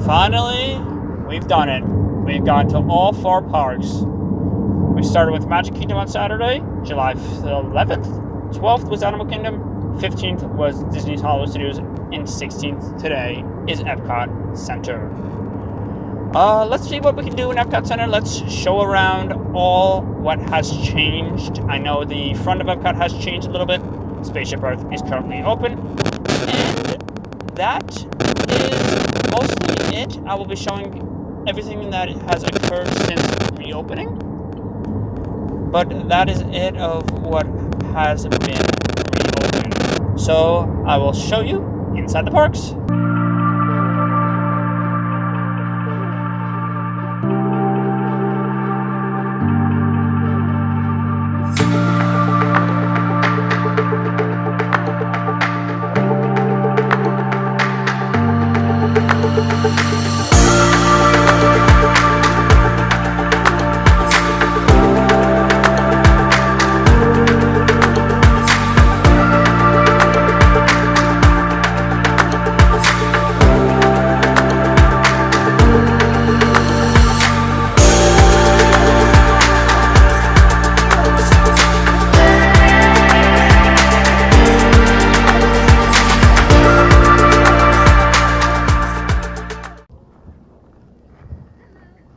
Finally, we've done it. We've gone to all 4 parks. We started with Magic Kingdom on Saturday, July 11th. 12th was Animal Kingdom. 15th was Disney's Hollywood Studios. And 16th today is Epcot Center. Let's see what we can do in Epcot Center. Let's show around all what has changed. I know the front of Epcot has changed a little bit. Spaceship Earth is currently open. And that is mostly it. I will be showing everything that has occurred since reopening. But that is it of what has been reopened. So I will show you inside the parks.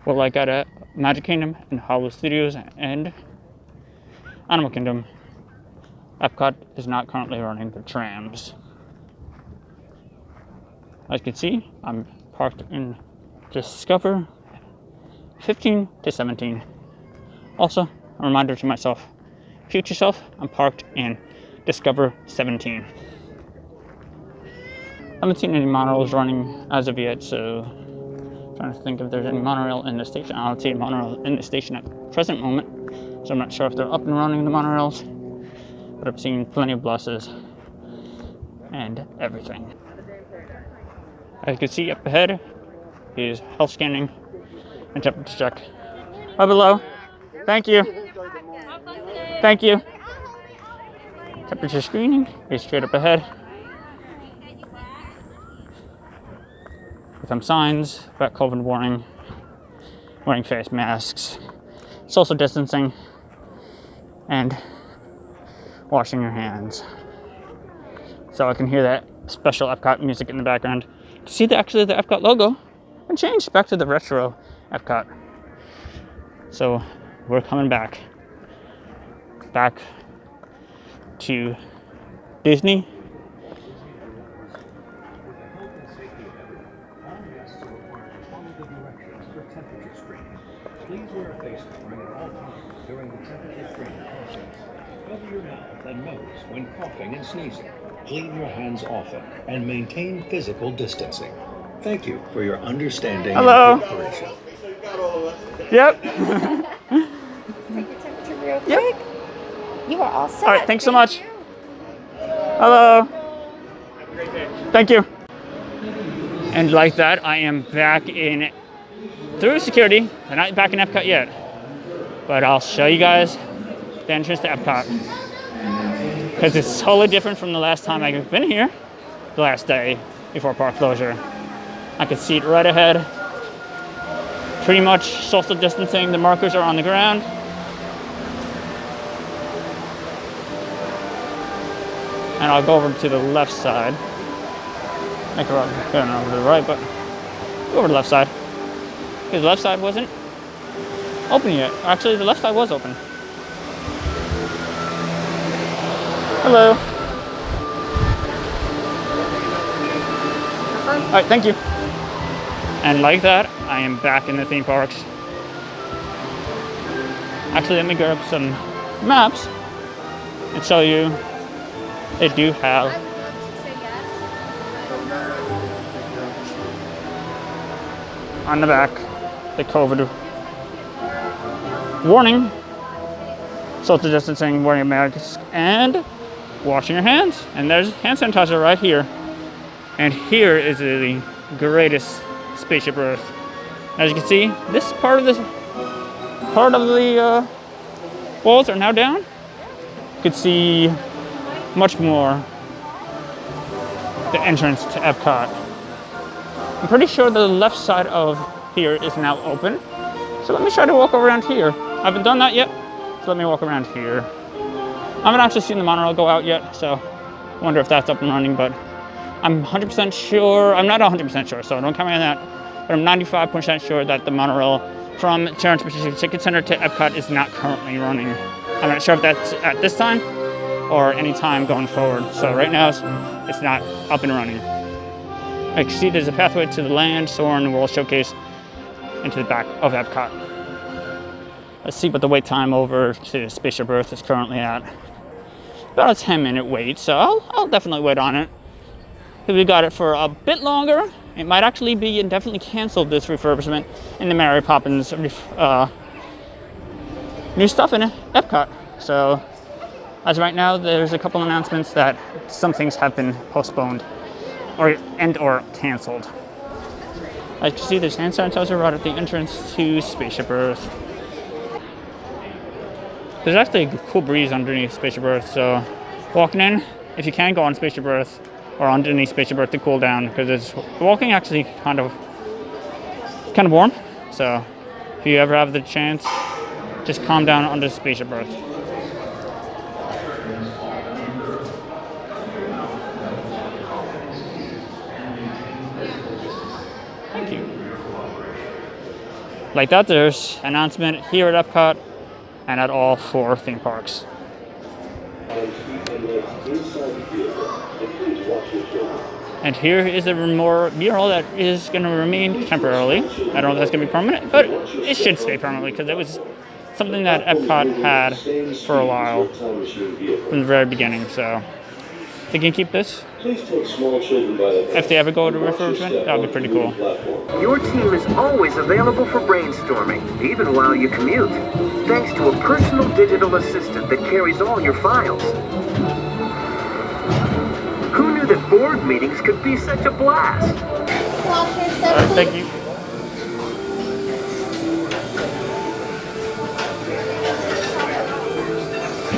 Well, like at Magic Kingdom and Hollywood Studios and Animal Kingdom, Epcot is not currently running the trams. As you can see, I'm parked in Discover 15 to 17. Also, a reminder to myself, future self, I'm parked in Discover 17. I haven't seen any monorails running as of yet, so trying to think if there's any monorail in the station. I don't see a monorail in the station at the present moment, so I'm not sure if they're up and running the monorails, but I've seen plenty of buses and everything. As you can see up ahead is health scanning and temperature check. Up below. Thank you. Thank you. Temperature screening is straight up ahead. With some signs about COVID warning, wearing face masks, social distancing, and washing your hands. So I can hear that special Epcot music in the background. To see actually the Epcot logo and changed back to the retro Epcot. So we're coming back to Disney. Please wear a face covering at all times during the temperature screening process. Cover your mouth and nose when coughing and sneezing. Clean your hands often and maintain physical distancing. Thank you for your understanding Hello. and cooperation. Yep. Take your temperature real quick. You are all set. All right, thanks so much. Hello. Have a great day. Thank you. And like that, I am back in through security. I'm not back in Epcot yet, but I'll show you guys the entrance to Epcot because it's totally different from the last time I've been here, the last day before park closure. I can see it right ahead. Pretty much social distancing. The markers are on the ground. And I'll go over to the left side. Make a right, going over to the right, but go over to the left side. Because the left side wasn't open yet. Actually, the left side was open. Hello. All right, thank you. And like that, I am back in the theme parks. Actually, let me grab some maps and show you. They do have on the back the COVID warning, social distancing, wearing a mask, and washing your hands. And there's hand sanitizer right here. And here is the greatest Spaceship Earth. As you can see, this part of the walls are now down. You can see much more the entrance to Epcot. I'm pretty sure the left side of here is now open. So let me try to walk around here. I haven't done that yet, so let me walk around here. I haven't actually seen the monorail go out yet, so I wonder if that's up and running, but I'm 100% sure, I'm not 100% sure, so don't count me on that, but I'm 95% sure that the monorail from Transportation Ticket Center to Epcot is not currently running. I'm not sure if that's at this time or any time going forward. So right now it's not up and running. I can see there's a pathway to the land, Soarin' World Showcase, into the back of Epcot. Let's see what the wait time over to Spaceship Earth is currently at. About a 10-minute wait, so I'll definitely wait on it. If we got it for a bit longer, it might actually be indefinitely canceled, this refurbishment in the Mary Poppins new stuff in Epcot. So as right now, there's a couple announcements that some things have been postponed or canceled. I can see there's hand sanitizer right at the entrance to Spaceship Earth. There's actually a cool breeze underneath Spaceship Earth, so walking in, if you can, go on Spaceship Earth or underneath Spaceship Earth to cool down, because it's walking actually kind of warm. So if you ever have the chance, just calm down under Spaceship Earth. Thank you. Like that, there's an announcement here at Epcot and at all 4 theme parks. And here is a mural that is going to remain temporarily. I don't know if that's going to be permanent, but it should stay permanently because it was something that Epcot had for a while from the very beginning. So if they can keep this, if they ever go to refurbishment, that would be pretty cool. Your team is always available for brainstorming, even while you commute, thanks to a personal digital assistant that carries all your files. Who knew that board meetings could be such a blast? Thank you.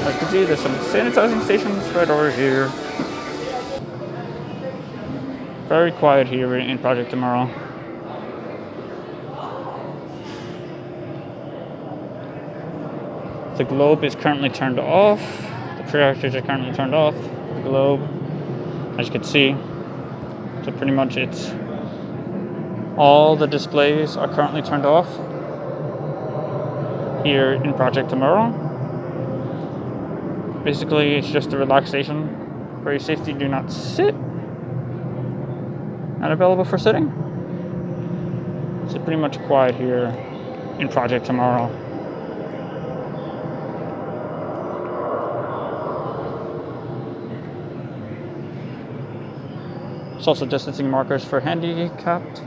I can see there's some sanitizing stations right over here. Very quiet here in Project Tomorrow. The globe is currently turned off. The projectors are currently turned off. The globe, as you can see. So pretty much it's all the displays are currently turned off here in Project Tomorrow. Basically, it's just a relaxation. For your safety, do not sit. Not available for sitting. It's pretty much quiet here in Project Tomorrow. There's also distancing markers for handicapped.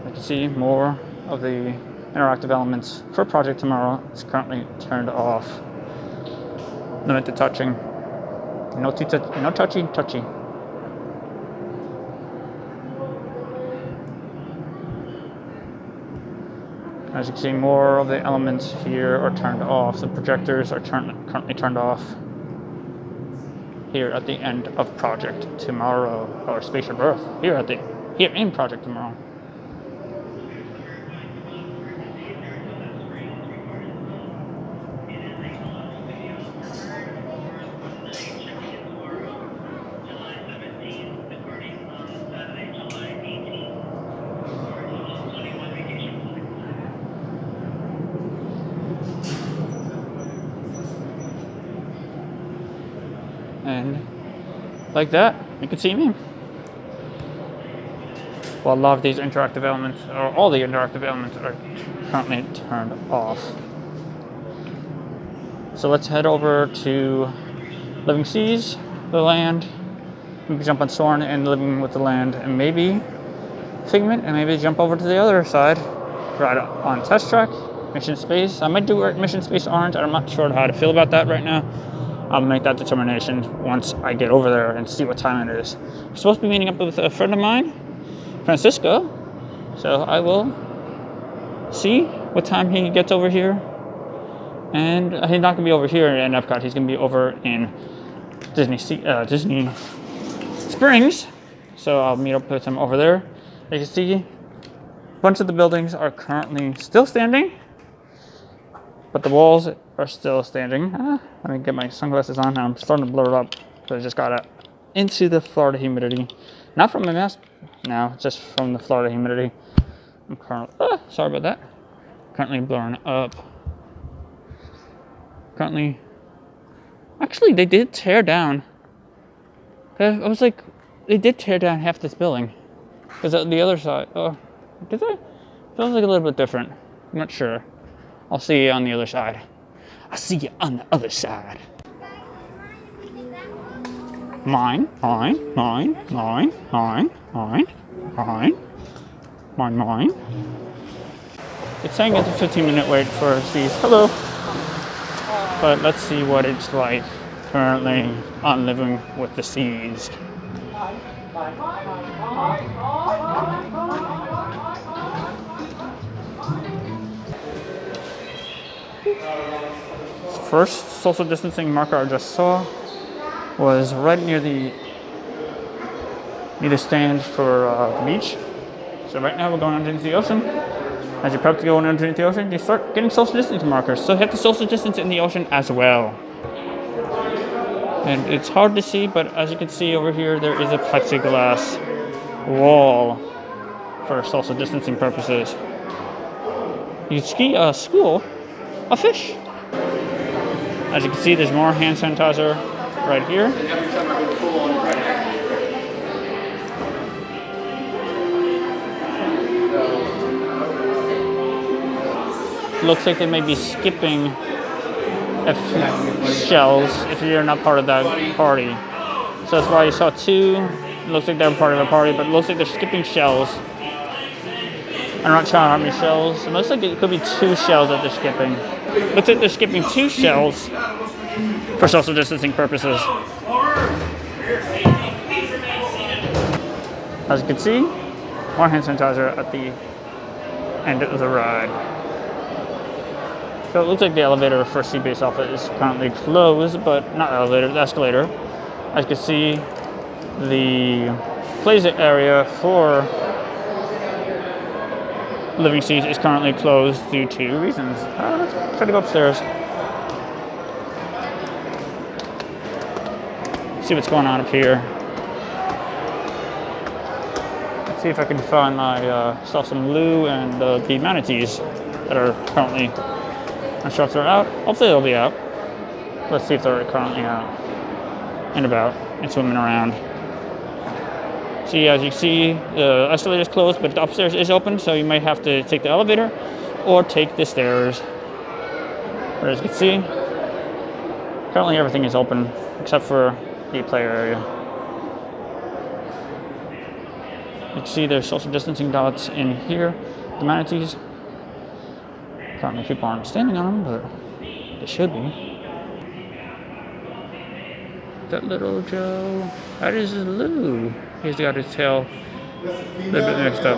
You can see more of the interactive elements for Project Tomorrow is currently turned off. Limit to touching. No touchy. As you can see, more of the elements here are turned off. The projectors are currently turned off here at the end of Project Tomorrow, or Spaceship Earth, here in Project Tomorrow. And like that, you can see me. Well, a lot of these interactive elements, or all the interactive elements, are currently turned off. So let's head over to Living Seas, the land. Maybe jump on Soarin' and Living with the Land, and maybe Figment, and maybe jump over to the other side, right on Test Track, Mission Space. I might do Mission Space Orange. I'm not sure how to feel about that right now. I'll make that determination once I get over there and see what time it is. I'm supposed to be meeting up with a friend of mine, Francisco, so I will see what time he gets over here. And he's not going to be over here in Epcot. He's going to be over in Disney Springs. So I'll meet up with him over there. As you see, a bunch of the buildings are currently still standing, but the walls are still standing. Let me get my sunglasses on. Now I'm starting to blur it up, so I just got it into the Florida humidity. Not from my mask now, just from the Florida humidity. I'm currently, sorry about that. Currently blurring up. Currently, actually they did tear down. I was like, they did tear down half this building. Because the other side, did they? Feels like a little bit different. I'm not sure. I'll see you on the other side. I'll see you on the other side. Mine. It's saying it's a 15-minute wait for these. Hello. But let's see what it's like currently on Living with the Seas. First social distancing marker I just saw was right near the stand for the beach. So right now we're going underneath the ocean. As you prep to go underneath the ocean, you start getting social distancing markers. So hit the social distance in the ocean as well. And it's hard to see, but as you can see over here, there is a plexiglass wall for social distancing purposes. You ski a school of fish. As you can see, there's more hand sanitizer right here. Looks like they may be skipping shells if you're not part of that party. So that's why you saw two. It looks like they're part of a party, but it looks like they're skipping shells. I'm not sure how many shells. It looks like it could be 2 shells that they're skipping. Looks like they're skipping 2 shells for social distancing purposes. As you can see, more hand sanitizer at the end of the ride. So it looks like the elevator for Seabase Alpha is currently closed, but not elevator, the escalator. As you can see, the plaza area for Living Seas is currently closed due to reasons. Let's try to go upstairs. See what's going on up here. Let's see if I can find myself some Lou and the manatees that are currently, I'm not sure if they're out. Hopefully they'll be out. Let's see if they're currently out and about and swimming around. See, as you see, the escalator is closed, but the upstairs is open, so you might have to take the elevator or take the stairs. But as you can see, currently everything is open except for the player area. You can see there's social distancing dots in here, the manatees. Currently people aren't standing on them, but they should be. That little Joe, that is Lou. He's got his tail a little bit mixed up.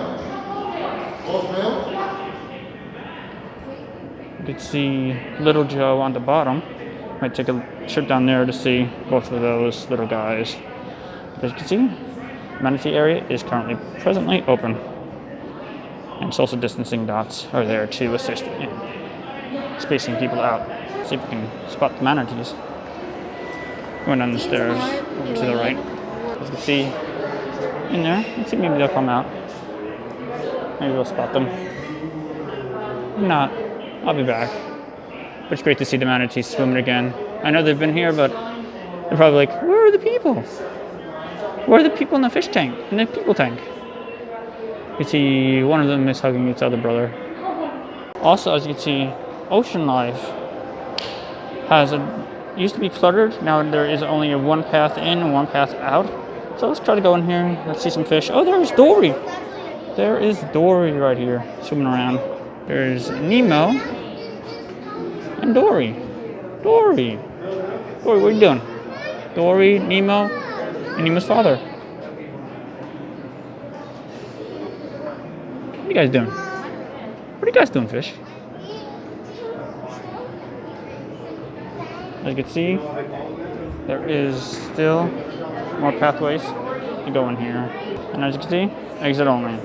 You can see little Joe on the bottom. Might take a trip down there to see both of those little guys. As you can see, the manatee area is currently presently open. And social distancing dots are there to assist in spacing people out. See if we can spot the manatees. Going down the stairs over to the right. As you can see in there, let's see, maybe they'll come out. Maybe we'll spot them. If not, I'll be back. But it's great to see the manatees swimming again. I know they've been here, but they're probably like, where are the people? Where are the people in the fish tank, in the people tank? You can see one of them is hugging its other brother. Also, as you can see, ocean life used to be cluttered. Now there is only one path in and one path out. So let's try to go in here. Let's see some fish. Oh, there's Dory. There is Dory right here, swimming around. There's Nemo and Dory. Dory, what are you doing? Dory, Nemo, and Nemo's father. What are you guys doing? What are you guys doing, fish? As you can see, there is still more pathways to go in here. And as you can see, exit only.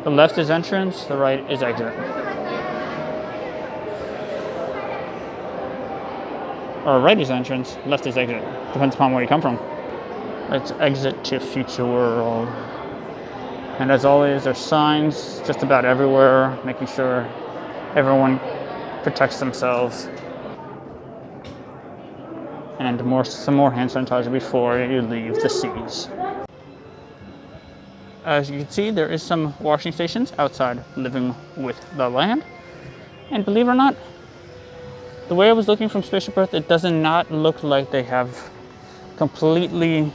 The left is entrance, the right is exit. Or right is entrance, left is exit. Depends upon where you come from. Let's exit to Future World. And as always, there's signs just about everywhere, making sure everyone protects themselves. And some more hand sanitizer before you leave the seas. As you can see, there is some washing stations outside Living with the Land. And believe it or not, the way I was looking from Spaceship Earth, it does not look like they have completely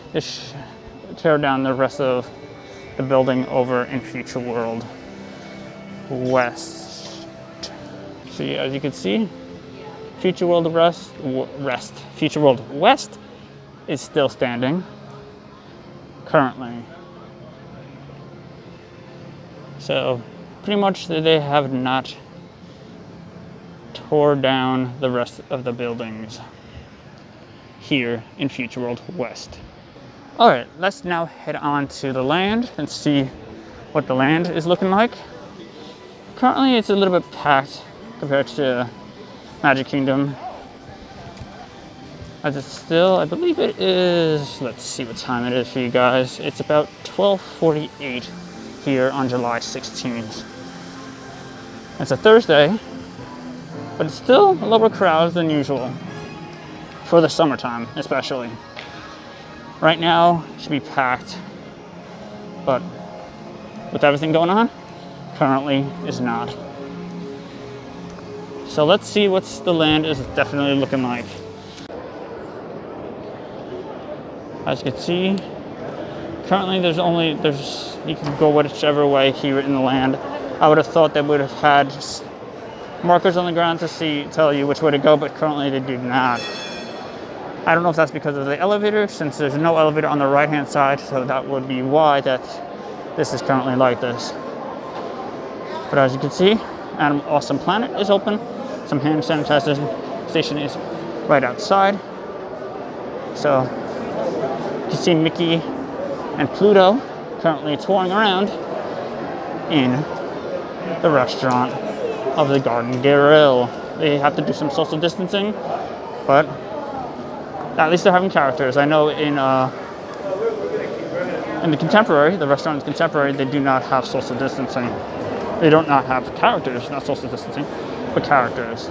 tear down the rest of the building over in Future World West. So as you can see, Future World Future World West is still standing currently. So pretty much they have not tore down the rest of the buildings here in Future World West. All right, let's now head on to the land and see what the land is looking like. Currently, it's a little bit packed compared to Magic Kingdom. As it's still, I believe it is, let's see what time it is for you guys. It's about 12:48 here on July 16th. It's a Thursday, but it's still a lower crowds than usual for the summertime, especially. Right now, it should be packed, but with everything going on, currently is not. So let's see what the land is definitely looking like. As you can see, currently you can go whichever way here in the land. I would have thought they would have had markers on the ground to tell you which way to go, but currently they do not. I don't know if that's because of the elevator, since there's no elevator on the right hand side, so that would be why this is currently like this. But as you can see, Animal Awesome Planet is open. Some hand sanitizer station is right outside. So you can see Mickey and Pluto currently touring around in the restaurant of the Garden Grill. They have to do some social distancing, but at least they're having characters. I know in the Contemporary, the restaurant is Contemporary, they do not have social distancing. They don't not have characters, not social distancing, but characters.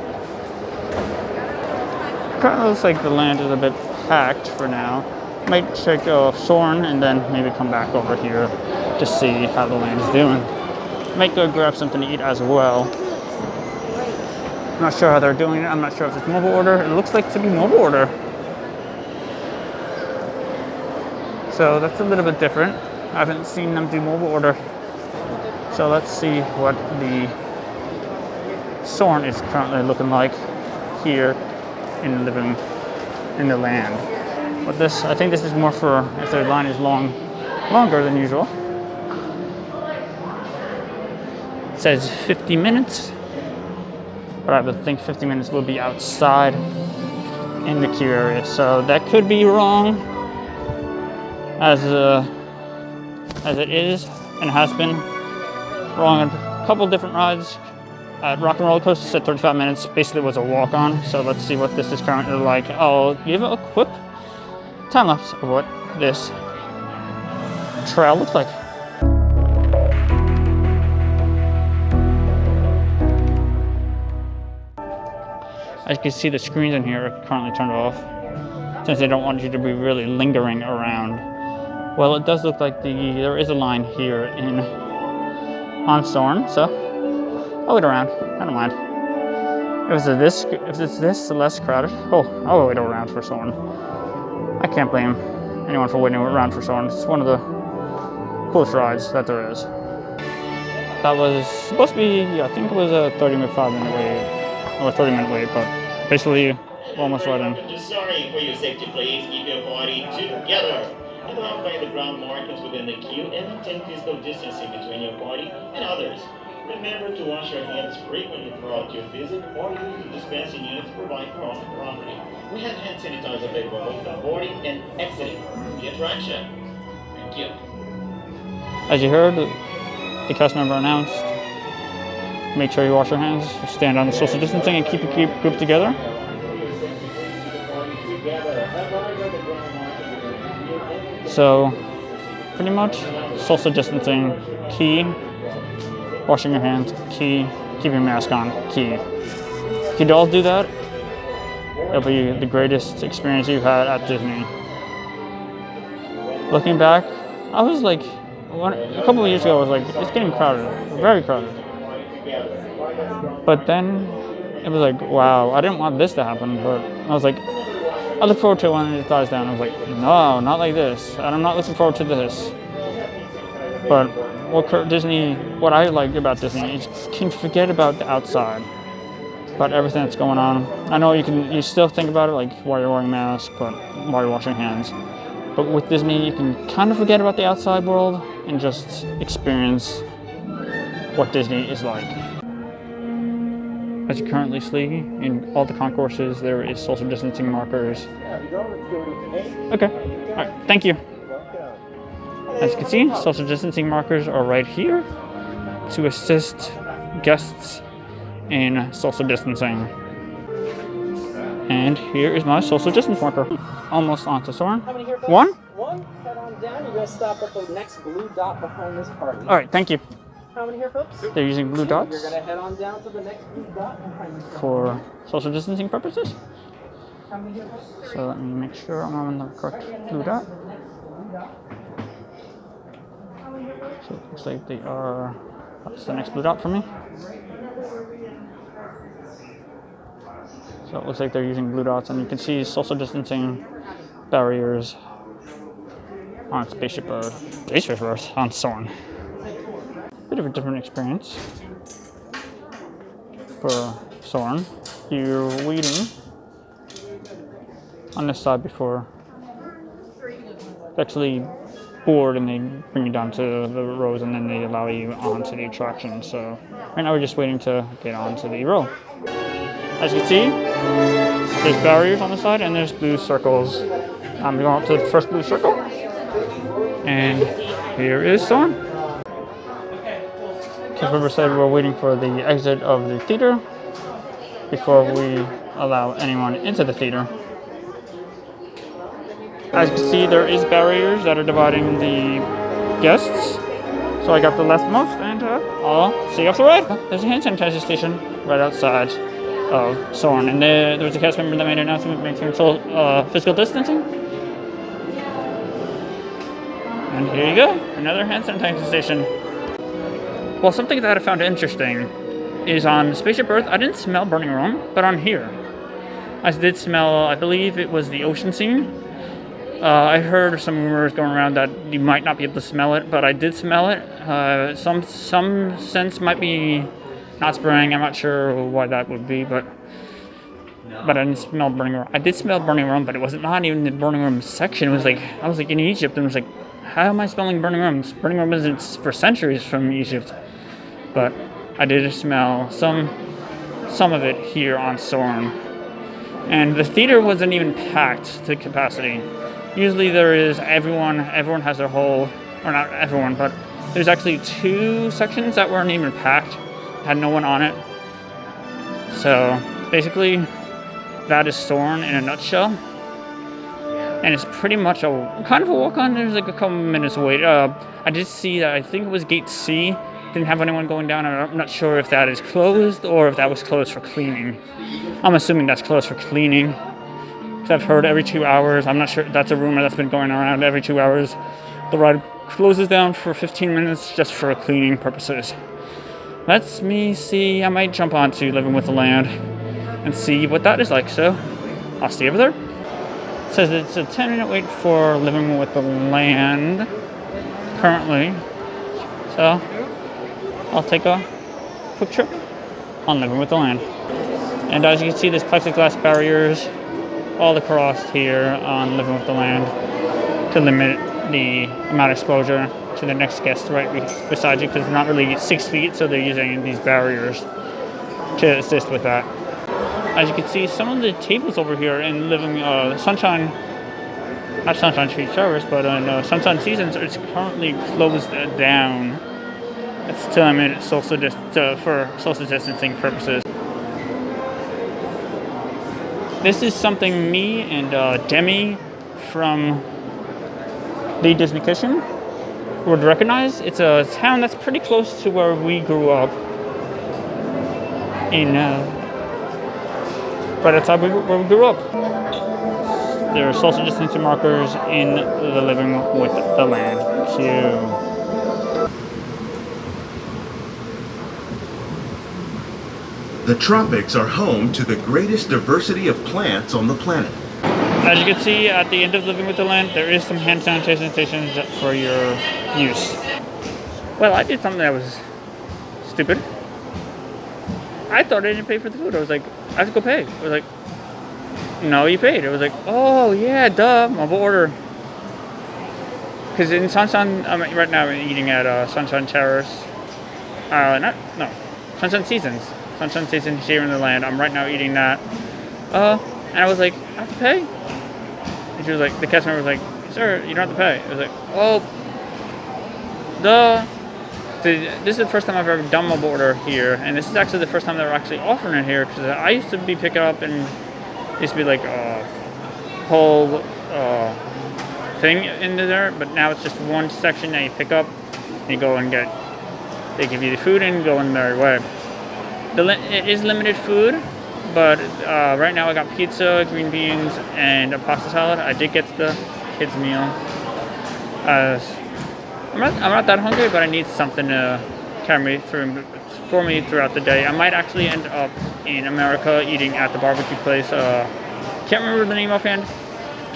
Currently looks like the land is a bit packed for now. Might check Soarin' and then maybe come back over here to see how the land is doing. Might go grab something to eat as well. I'm not sure how they're doing it. I'm not sure if it's mobile order. It looks like to be mobile order. So that's a little bit different. I haven't seen them do mobile order. So let's see what the Soarin' is currently looking like here in Living in the Land. But I think this is more for if the line is longer than usual. It says 50 minutes, but I would think 50 minutes will be outside in the queue area. So that could be wrong, as it is and has been wrong on a couple different rides. At Rock and Roller Coaster said 35 minutes. Basically, it was a walk-on. So let's see what this is currently like. I'll give a quick time lapse of what this trail looks like. As you can see, the screens in here are currently turned off, since they don't want you to be really lingering around. Well, it does look like there is a line here on Soarin', so I'll wait around. I don't mind. If it's this less crowded, I'll wait around for Soarin'. I can't blame anyone for waiting around for Soarin'. It's one of the coolest rides that there is. That was supposed to be, I think it was a 35-minute wait, or a 30-minute wait, but basically almost right in. Just sorry for your safety, please keep your body together. Identify the ground markers within the queue and maintain physical distancing between your body and others. Remember to wash your hands frequently throughout your visit or use the dispensing unit to provide your own property. We have hand sanitizer available both on boarding and exiting the attraction. Thank you. As you heard, the cast member announced, make sure you wash your hands, stand on the social distancing, and keep your group together. So, pretty much, social distancing, key. Washing your hands, key. Keeping your mask on, key. If you all do that, it'll be the greatest experience you've had at Disney. Looking back, I was like, a couple of years ago, I was like, it's getting crowded, very crowded. But then, it was like, wow, I didn't want this to happen, but I was like, I look forward to it when it dies down. I was like, no, not like this, and I'm not looking forward to this. But what I like about Disney is you can forget about the outside, about everything that's going on. I know you still think about it, like while you're wearing masks, but while you're washing hands. But with Disney, you can kind of forget about the outside world and just experience what Disney is like. As you currently see, in all the concourses, there is social distancing markers. Okay, all right, thank you. As you can see, social distancing markers are right here to assist guests in social distancing. And here is my social distance marker. Almost onto Soarin'. How many here, folks? One? Head on down. You're going to stop at the next blue dot behind this party. All right, thank you. How many here, folks? They're using blue dots. You're going to head on down to the next blue dot behind this party. For social distancing purposes. How many here, folks? So let me make sure I'm on the correct blue dot. So it looks like they are, that's the next blue dot for me. So it looks like they're using blue dots, and you can see social distancing barriers on Spaceship Earth on Soarin'. Bit of a different experience for Soarin'. You're waiting on this side before they actually board, and they bring you down to the rows, and then they allow you onto the attraction. So right now we're just waiting to get onto the row. As you can see, there's barriers on the side and there's blue circles. I'm going up to the first blue circle, and here is Soarin'. Cast member said we're waiting for the exit of the theater before we allow anyone into the theater. As you can see, there is barriers that are dividing the guests. So I got the leftmost, and I'll see you off the ride. There's a hand sanitizer station right outside of Soarin', and there was a cast member that made an announcement making physical distancing. And here you go, another hand sanitizer station. Well, something that I found interesting is on Spaceship Earth, I didn't smell burning rum, but on here, I did smell, I believe it was the ocean scene. I heard some rumors going around that you might not be able to smell it, but I did smell it. Some sense might be not spraying. I'm not sure why that would be, but I didn't smell burning rum. I did smell burning rum, but it was not even the burning rum section. It was like, I was like in Egypt, and it was like, how am I smelling burning rum? Burning rum isn't for centuries from Egypt. But I did smell some of it here on Soarin'. And the theater wasn't even packed to capacity. Usually there is everyone has their whole, or not everyone, but there's actually 2 sections that weren't even packed, had no one on it. So basically, that is Soarin' in a nutshell. And it's pretty much kind of a walk-on. There's like a couple minutes wait. I did see that, I think it was Gate C, didn't have anyone going down. I'm not sure if that is closed or if that was closed for cleaning. I'm assuming that's closed for cleaning. I've heard every 2 hours. I'm not sure. That's a rumor that's been going around. Every 2 hours, the ride closes down for 15 minutes just for cleaning purposes. Let me see. I might jump onto Living with the Land and see what that is like. So I'll see you over there. It says it's a 10-minute wait for Living with the Land currently. So I'll take a quick trip on Living with the Land. And as you can see, there's plexiglass barriers all across here on Living with the Land to limit the amount of exposure to the next guest right beside you, because it's not really 6 feet, so they're using these barriers to assist with that. As you can see, some of the tables over here in Living Sunshine, not Sunshine Street Showers, but in Sunshine Seasons, it's currently closed down. It's to limit for social distancing purposes. This is something me and Demi from the Disney Kitchen would recognize. It's a town that's pretty close to where we grew up. Right outside where we grew up. There are social distancing markers in the Living with the Land queue. The tropics are home to the greatest diversity of plants on the planet. As you can see at the end of Living with the Land, there is some hand sanitation stations for your use. Well, I did something that was stupid. I thought I didn't pay for the food. I was like, I have to go pay. I was like, no, you paid. I was like, oh yeah, duh, mobile order. Because in Sunshine, right now I'm eating at Sunshine Terrace. Sunshine Seasons. Sunshine Seasons here in the land. I'm right now eating that. And I was like, I have to pay? And she was like, the customer was like, sir, you don't have to pay. I was like, oh, duh. This is the first time I've ever done mobile order here, and this is actually the first time they're actually offering it here, because I used to be picking up and it used to be like a whole thing in there, but now it's just one section that you pick up and you go and get. They give you the food and go on their way. It is limited food, but right now I got pizza, green beans, and a pasta salad. I did get the kids' meal. I'm not that hungry, but I need something to carry me through for me throughout the day. I might actually end up in America eating at the barbecue place. Can't remember the name offhand,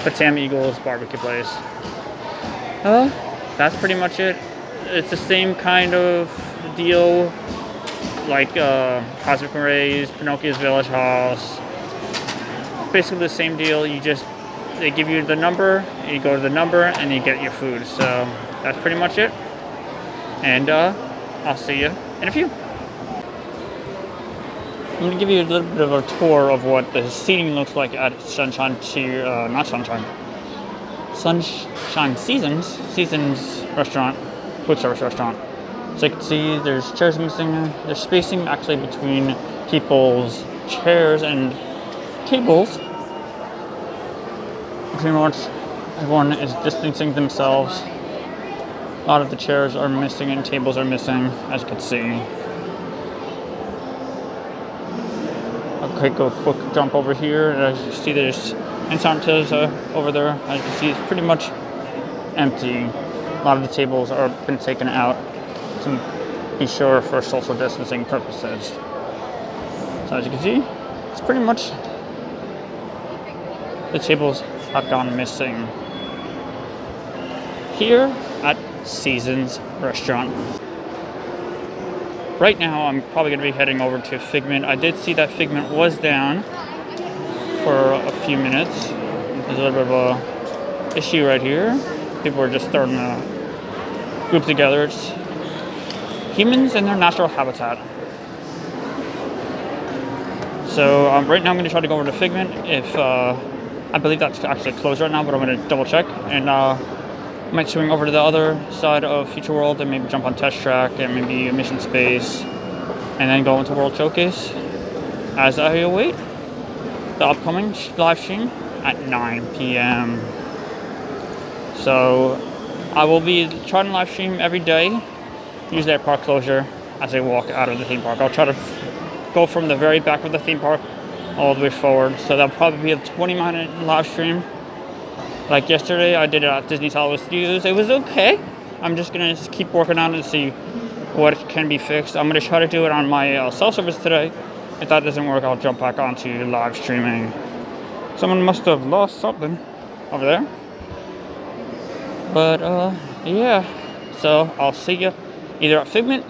but Sam Eagle's barbecue place. That's pretty much it. It's the same kind of deal like Cosmic Rays, Pinocchio's Village House. Basically the same deal. They give you the number, you go to the number, and you get your food. So that's pretty much it. And I'll see you in a few. I'm going to give you a little bit of a tour of what the seating looks like at Sunshine Seasons restaurant, quick service restaurant. So you can see there's chairs missing. There's spacing actually between people's chairs and tables. Pretty much everyone is distancing themselves. A lot of the chairs are missing and tables are missing, as you can see. Okay, go quick jump over here. As you see, there's incentives over there. As you can see, it's pretty much empty. A lot of the tables are been taken out to be sure for social distancing purposes. So as you can see, it's pretty much the tables have gone missing here at Seasons Restaurant. Right now, I'm probably going to be heading over to Figment. I did see that Figment was down for a few minutes. There's a little bit of a issue right here. People are just starting to group together. It's humans in their natural habitat. So right now I'm going to try to go over to Figment. If I believe that's actually closed right now, but I'm going to double check. And I might swing over to the other side of Future World and maybe jump on Test Track and maybe Mission Space. And then go into World Showcase as I await the upcoming live stream at 9 p.m. So I will be trying to live stream every day, usually at park closure as I walk out of the theme park. I'll try to go from the very back of the theme park all the way forward. So that'll probably be a 20-minute live stream. Like yesterday, I did it at Disney's Hollywood Studios. It was okay. I'm just going to keep working on it and see what can be fixed. I'm going to try to do it on my cell service today. If that doesn't work, I'll jump back onto live streaming. Someone must have lost something over there. But, yeah. So, I'll see you either at Figment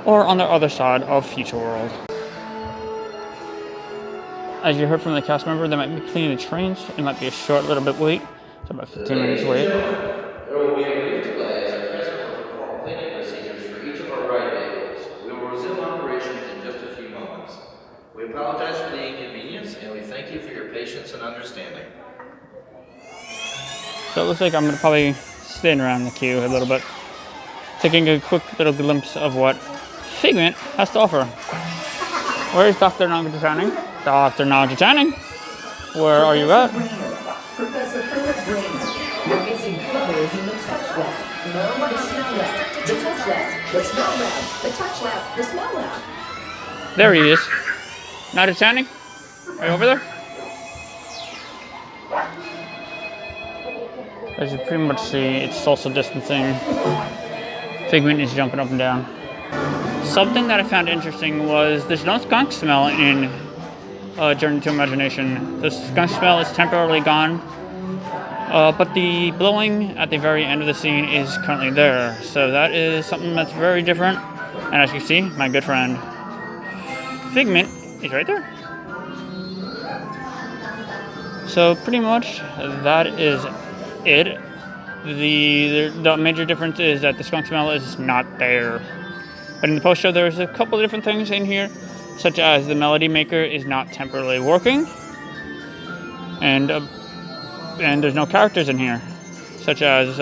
or on the other side of Future World. As you heard from the cast member, they might be cleaning the trains. It might be a short little bit wait. So about 15 minutes wait. There will be a brief delay as a present protocol cleaning procedures for each of our ride vehicles. We will resume operations in just a few moments. We apologize for the inconvenience and we thank you for your patience and understanding. So it looks like I'm going to probably stand around the queue a little bit. taking a quick little glimpse of what Figment has to offer. Where is Dr. Nagatanning? Dr. Nagatanning? Where are you at? Professor Philip Brainerd. You're missing colors in the touch lab. No, the smell lab. The touch lab. The smell lab. The touch lab. The smell lab. There he is. Nagatanning? Are you over there? As you pretty much see, it's social distancing. Figment is jumping up and down. Something that I found interesting was there's no skunk smell in Journey to Imagination. The skunk smell is temporarily gone, but the blowing at the very end of the scene is currently there. So that is something that's very different. And as you see, my good friend Figment is right there. So pretty much that is it. The major difference is that the skunk smell is not there. But in the post show, there's a couple of different things in here, such as the melody maker is not temporarily working, and there's no characters in here, such as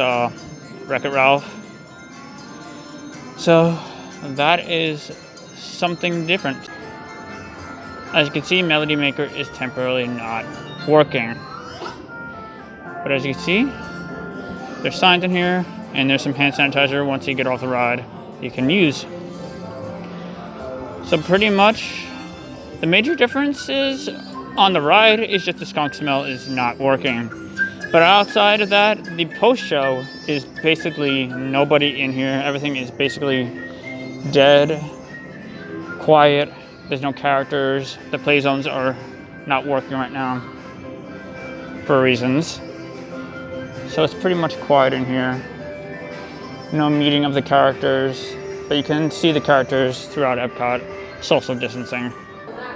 Wreck-It Ralph. So that is something different. As you can see, melody maker is temporarily not working. But as you can see, there's signs in here, and there's some hand sanitizer once you get off the ride you can use. So pretty much, the major difference is on the ride is just the skunk smell is not working. But outside of that, the post-show is basically nobody in here. Everything is basically dead, quiet. There's no characters. The play zones are not working right now for reasons. So it's pretty much quiet in here. No meeting of the characters, but you can see the characters throughout Epcot. Social distancing.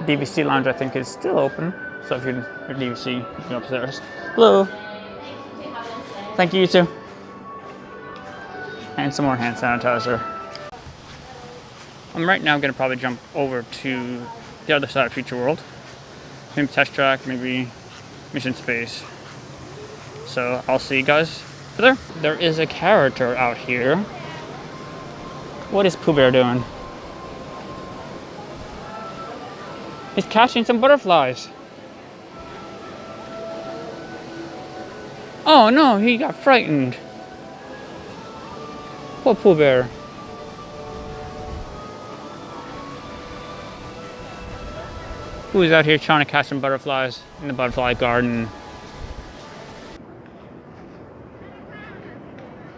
DVC lounge I think is still open, so if you're at DVC, you can go upstairs. Hello. Thank you, you too. And some more hand sanitizer. I'm right now gonna probably jump over to the other side of Future World. Maybe Test Track, maybe Mission Space. So I'll see you guys there. There is a character out here. What is Pooh Bear doing? He's catching some butterflies. Oh no, he got frightened. Poor Pooh Bear. Who's out here trying to catch some butterflies in the butterfly garden?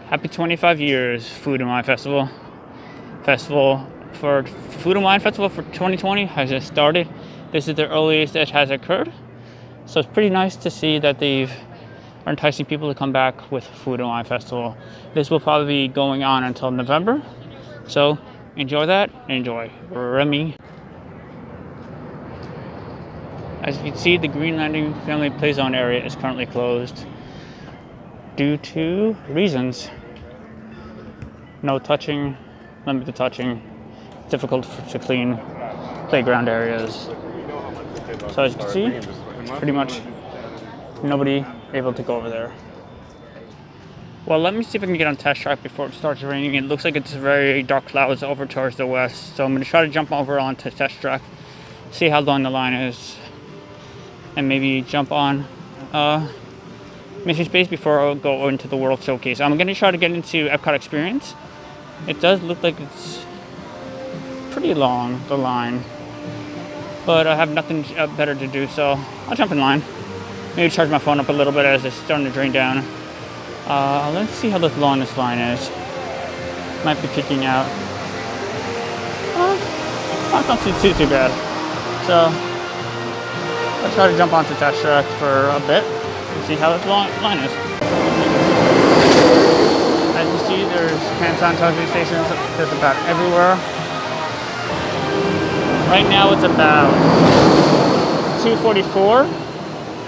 Happy 25 years, Food and Wine Festival. Food and Wine Festival for 2020 has just started. This is the earliest it has occurred. So it's pretty nice to see that they've are enticing people to come back with Food and Wine Festival. This will probably be going on until November. So enjoy that and enjoy Remy. As you can see, the Green Landing Family Play Zone area is currently closed due to reasons. No touching, limited touching, difficult to clean playground areas. So as you can see, it's pretty much nobody able to go over there. Well, let me see if I can get on Test Track before it starts raining. It looks like it's very dark clouds over towards the west. So I'm going to try to jump over onto Test Track, see how long the line is, and maybe jump on Mission Space before I go into the World Showcase. I'm going to try to get into Epcot Experience. It does look like it's pretty long, the line, but I have nothing better to do, so I'll jump in line. Maybe charge my phone up a little bit as it's starting to drain down. Let's see how long this line is. Might be peeking out. Not too bad. So I'll try to jump onto Test Track for a bit and see how this line is. As you see, there's hand sanitizer stations just about everywhere. Right now it's about 2:44.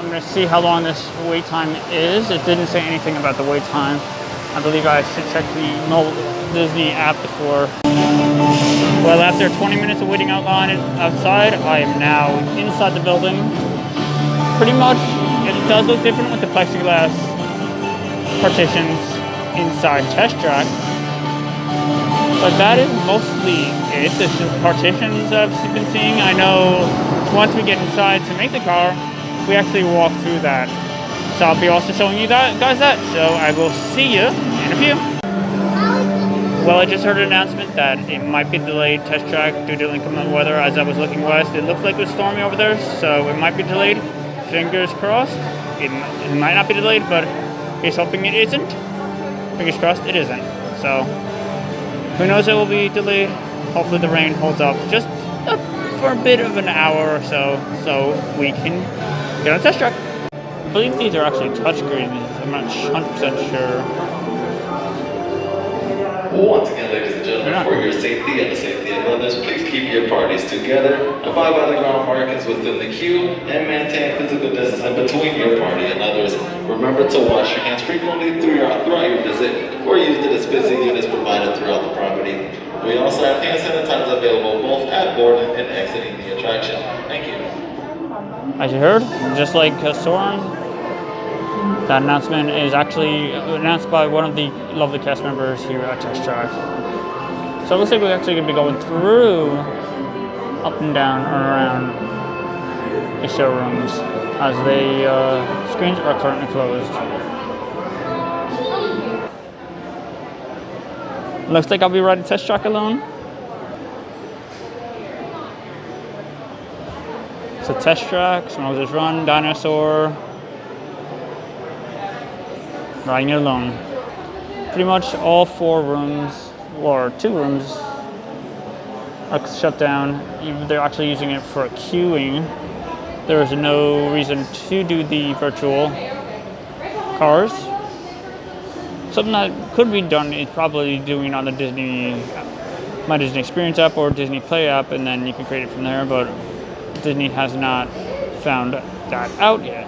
I'm going to see how long this wait time is. It didn't say anything about the wait time. I believe I should check the Disney app before. Well, after 20 minutes of waiting outside, I am now inside the building. Pretty much, it does look different with the plexiglass partitions inside Test Track. But that is mostly it. It's just partitions I've been seeing. I know once we get inside to make the car, we actually walk through that. So I'll be also showing you guys that. So I will see you in a few. Well, I just heard an announcement that it might be delayed test track due to inclement weather. As I was looking west, it looked like it was stormy over there, so it might be delayed. Fingers crossed. It might not be delayed, but he's hoping it isn't. Fingers crossed it isn't. So who knows, it will be delayed. Hopefully the rain holds up just for a bit of an hour or so we can get on a test track. I believe these are actually touchscreens. I'm not 100% sure. Once again, ladies and gentlemen, for your safety and the safety of others, please keep your parties together, abide by the ground markings within the queue, and maintain physical distance in between your party and others. Remember to wash your hands frequently throughout your visit, or use the dispensing units provided throughout the property. We also have hand sanitizer available both at boarding and exiting the attraction. Thank you. As you heard, just like Soren, that announcement is actually announced by one of the lovely cast members here at Test Track. So it looks like we're actually going to be going through, up and down, and around the showrooms as the screens are currently closed. Looks like I'll be riding Test Track alone. So Test Track, Smokers Run, Dinosaur, riding it alone. Pretty much all 4 rooms, or 2 rooms, are shut down. They're actually using it for queuing. There is no reason to do the virtual cars. Something that could be done is probably doing on the My Disney Experience app or Disney Play app, and then you can create it from there, but Disney has not found that out yet.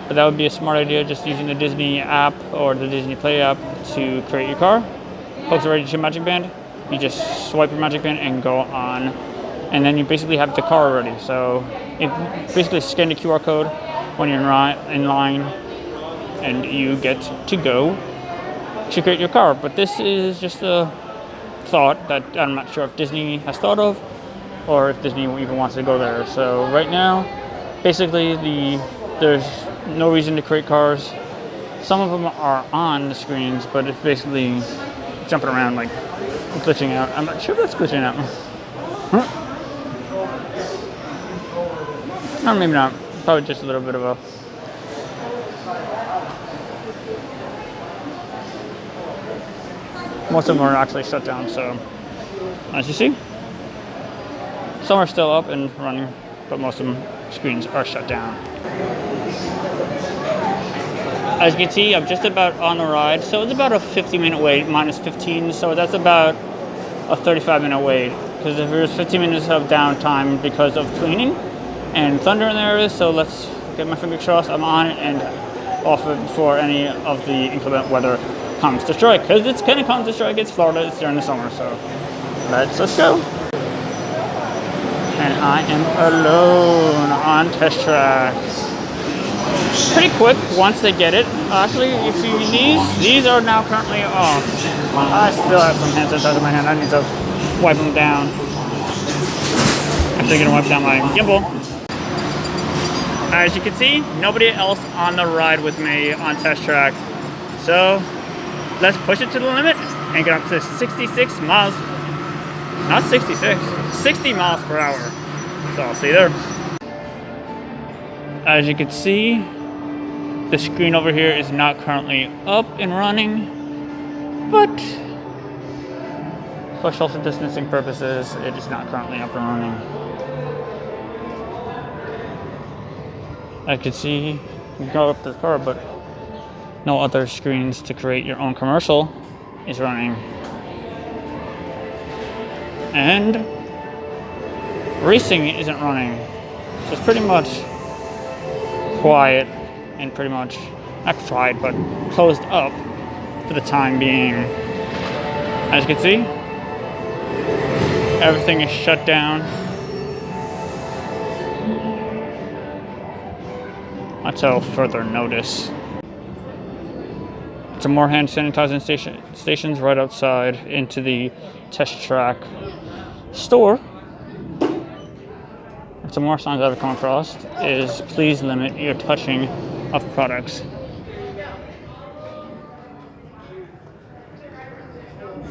But that would be a smart idea, just using the Disney app or the Disney Play app to create your car. Hooks it right to your Magic Band. You just swipe your Magic Band and go on. And then you basically have the car already. So it basically scan the QR code when you're in line and you get to go to create your car. But this is just a thought that I'm not sure if Disney has thought of or if Disney even wants to go there. So right now, basically there's no reason to create cars. Some of them are on the screens, but it's basically jumping around, like glitching out. I'm not sure if that's glitching out. Or maybe not. Probably just a little bit of a... Most of them are actually shut down, so as you see, some are still up and running, but most of them screens are shut down. As you can see, I'm just about on the ride, so it's about a 50-minute wait, minus 15, so that's about a 35-minute wait, because if there's 15 minutes of downtime because of cleaning and thunder in the area, so let's get my fingers crossed I'm on it and off it before any of the inclement weather comes to strike, because it's going to come to strike. It's Florida, it's during the summer, so let's go. And I am alone on Test Track. Pretty quick once they get it. Actually, if you these are now currently off. I still have some hand sanitizer in my hand. I need to wipe them down. Actually, gonna wipe down my gimbal. As you can see, nobody else on the ride with me on Test Track. So let's push it to the limit and get up to 66 miles. Not 66, 60 miles per hour. So I'll see you there. As you can see, the screen over here is not currently up and running, but for social distancing purposes, it is not currently up and running. I can see you can go up to the car, but no other screens to create your own commercial is running. And racing isn't running. So it's pretty much quiet and pretty much, not quiet, but closed up for the time being. As you can see, everything is shut down. Until further notice. some more hand sanitizing stations right outside into the test track store. And some more signs I've come across is please limit your touching of products.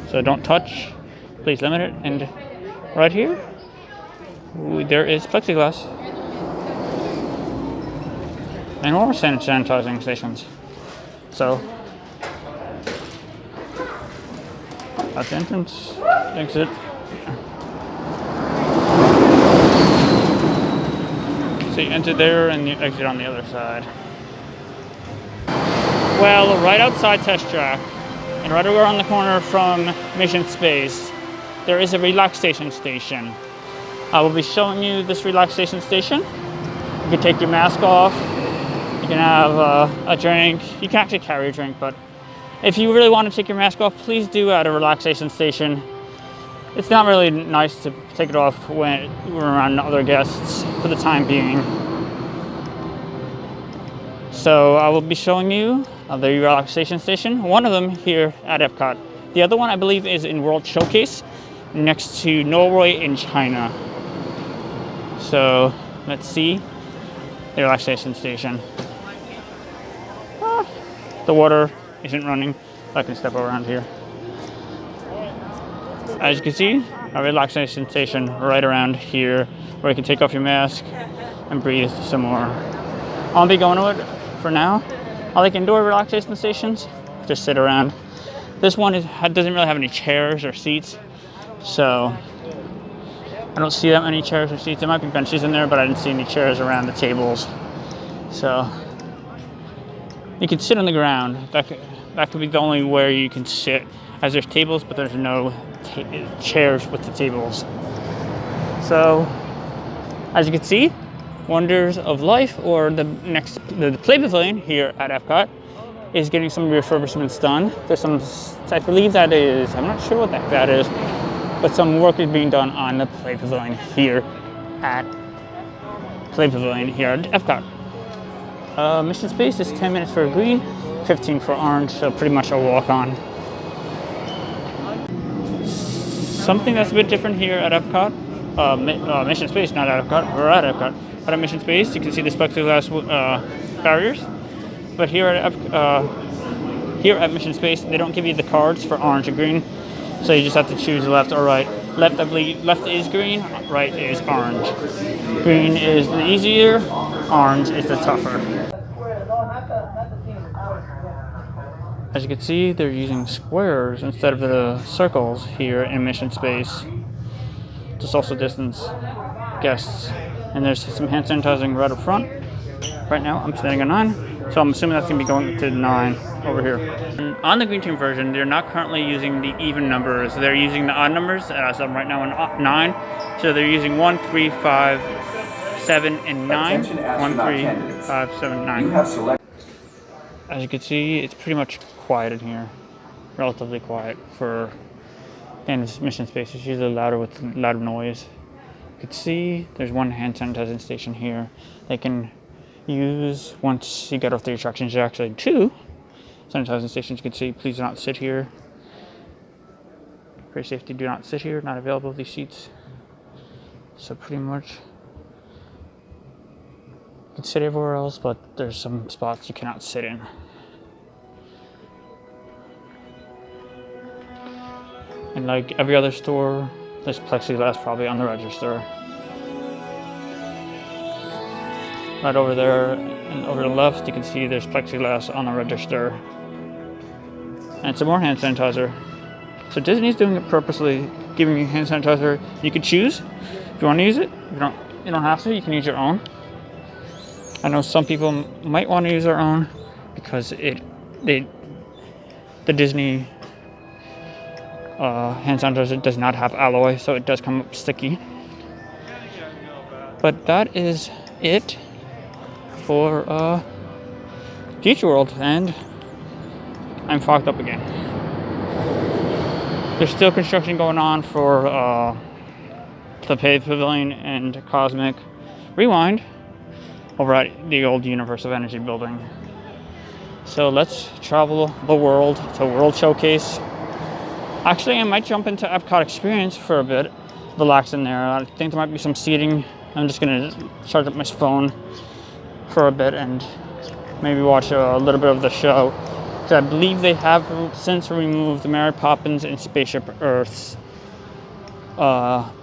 So don't touch, please limit it. And right here, there is plexiglass. And more sanitizing stations. So, that's the entrance, exit. So you enter there and you exit on the other side. Well, right outside Test Track, and right around the corner from Mission Space, there is a relaxation station. I will be showing you this relaxation station. You can take your mask off. You can have a drink. You can actually carry a drink, but if you really want to take your mask off, please do at a relaxation station. It's not really nice to take it off when we're around other guests for the time being. So I will be showing you the relaxation station. One of them here at Epcot. The other one I believe is in World Showcase next to Norway in China. So let's see the relaxation station. The water isn't running. I can step around here. As you can see, a relaxation station right around here where you can take off your mask and breathe some more. I'll be going to it for now. I like indoor relaxation stations. Just sit around. This one doesn't really have any chairs or seats, so I don't see that many chairs or seats. There might be benches in there, but I didn't see any chairs around the tables. So you can sit on the ground. That could be the only where you can sit, as there's tables, but there's no chairs with the tables. So, as you can see, Wonders of Life, or the Play Pavilion here at Epcot, is getting some refurbishments done. There's some, I believe that is, I'm not sure what that is, but some work is being done on the Play Pavilion here at Epcot. Mission Space is 10 minutes for green, 15 for orange, so pretty much a walk-on. Something that's a bit different here at Epcot, Mission Space, not at Epcot, we're at Epcot. But at Mission Space, you can see the plexiglass barriers. But here at Mission Space, they don't give you the cards for orange or green, so you just have to choose left or right. Left, I believe, left is green, right is orange. Green is the easier, orange is the tougher. As you can see, they're using squares instead of the circles here in Mission Space to social distance guests. And there's some hand sanitizing right up front. Right now, I'm standing on 9, so I'm assuming that's going to be going to 9 over here. And on the green team version, they're not currently using the even numbers. They're using the odd numbers, as I'm right now on 9. So they're using 1, 3, 5, 7, and 9. 1, 3, 5, 7, 9. As you can see, it's pretty much quiet in here. Relatively quiet for Mission Space. It's usually louder with loud noise. You can see there's one hand sanitizing station here they can use once you get off the attractions. There's actually 2 sanitizing stations. You can see, please do not sit here. For safety, do not sit here. Not available, these seats. So pretty much you can sit everywhere else, but there's some spots you cannot sit in. And like every other store, there's plexiglass probably on the register. Right over there and over to the left, you can see there's plexiglass on the register. And some more hand sanitizer. So Disney's doing it purposely, giving you hand sanitizer. You can choose if you want to use it. You don't have to. You can use your own. I know some people might want to use their own because the Disney hand sanitizer does not have alloy, so it does come up sticky. But that is it for Future World, and I'm fogged up again. There's still construction going on for the Play Pavilion and Cosmic Rewind over at the old Universe of Energy building. So let's travel the world to World Showcase. Actually, I might jump into Epcot Experience for a bit, relax in there. I think there might be some seating. I'm just gonna charge up my phone for a bit and maybe watch a little bit of the show. Because I believe they have since removed Mary Poppins and Spaceship Earth's